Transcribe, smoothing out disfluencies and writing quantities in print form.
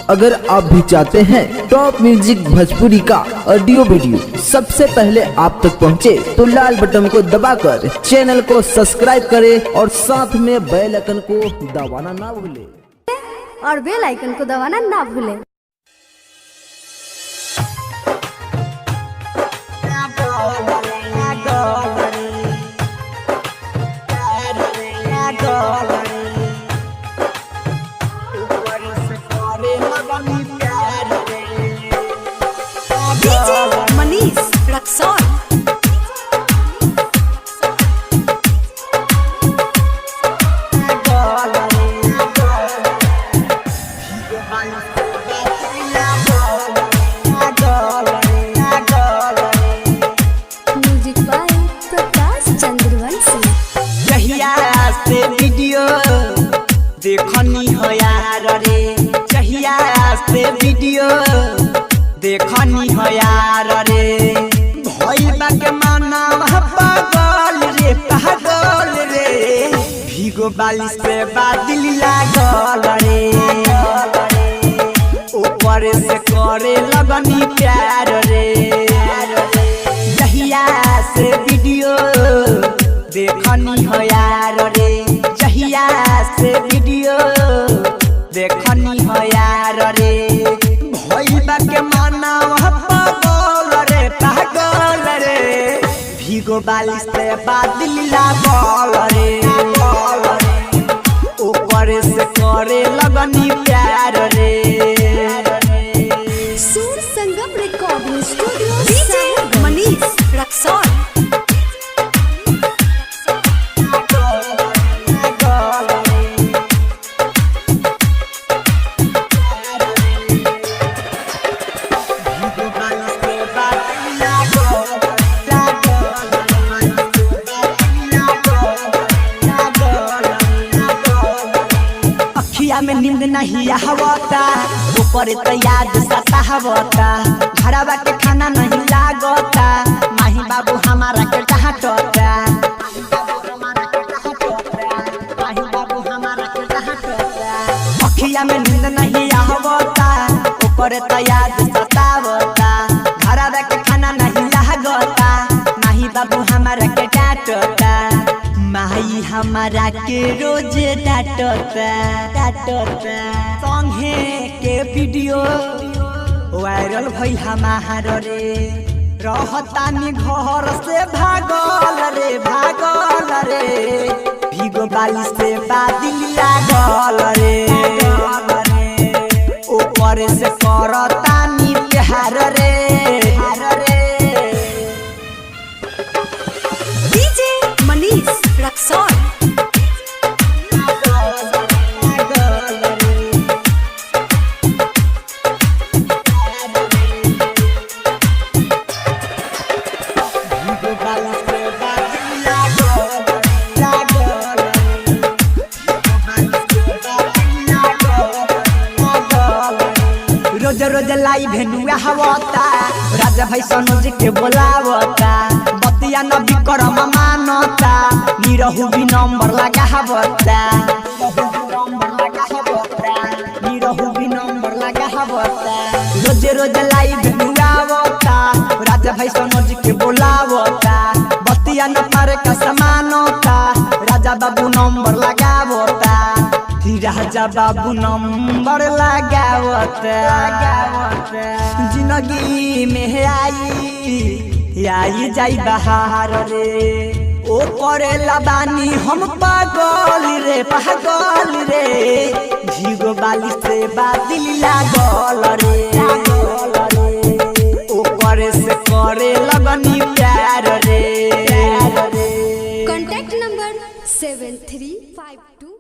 अगर आप भी चाहते हैं टॉप म्यूजिक भोजपुरी का ऑडियो वीडियो सबसे पहले आप तक पहुंचे, तो लाल बटन को दबाकर चैनल को सब्सक्राइब करें और साथ में बेल आइकन को दबाना ना भूलें। और बेल आइकन को दबाना ना भूलें। Manish Raxaul music by Prakash Chandravanshi. जहिया से वीडियो देखनी हो यार रे, जहिया से वीडियो देखनी हो यार रे, भइल बा के मानव पागल रे, पागल रे, भीगो बाली से बादल लागल रे, ऊपर से करे लगनी प्यार रे, जहिया से वीडियो देखनी हो यार रे, जहिया से वीडियो देखनी हो यार रे, भइल बा के मानव पागल रे, पागल रे, भीगो बाली से बादल लागल रे, ऊपर से करे लगनी प्यार रे। Sur Sangam recording studio DJ Manish Raxaul. अखिया में नींद नहीं आवता, ऊपर तो याद सतावता, घरवा के खाना नहीं लागता, माही बाबू हमारा के डांटता, अखिया में नींद नहीं आवता, ऊपर तो याद सतावता, घरवा के खाना नहीं लागता, माही बाबू हमारा के डांटता, माई हमारा के रोज डांटता, संगे के वीडियो वायरल भइल हमार रे, रहतानी घर से भागल रे, भागल रे, भीगो बाली से बादल लागल रे, ऊपर से करतानी प्यार रे, डीजे मनीष रक्सौल। रोज रोज लाई भेनुआ हवता, राजा भाई सनोज के बोलावता, बतिया न विक्रम मानता, निरहु भी नंबर लगा हवता, निरहु भी नंबर लगा हवता, रोज रोज लाई भेनुआ हवता, राजा भाई सनोज के बोलावता, बतिया न पारे का समानता, राजा बाबू नंबर लगावता, राजा बाबू नंबर लगावता, जिंदगी में आई जाई बहार रे, ओ करे लबानी हम पागल रे, पागल रे, भीगो बाली से बादल लागल रे, ओ करे से करे लगनी प्यार रे। Contact number 7352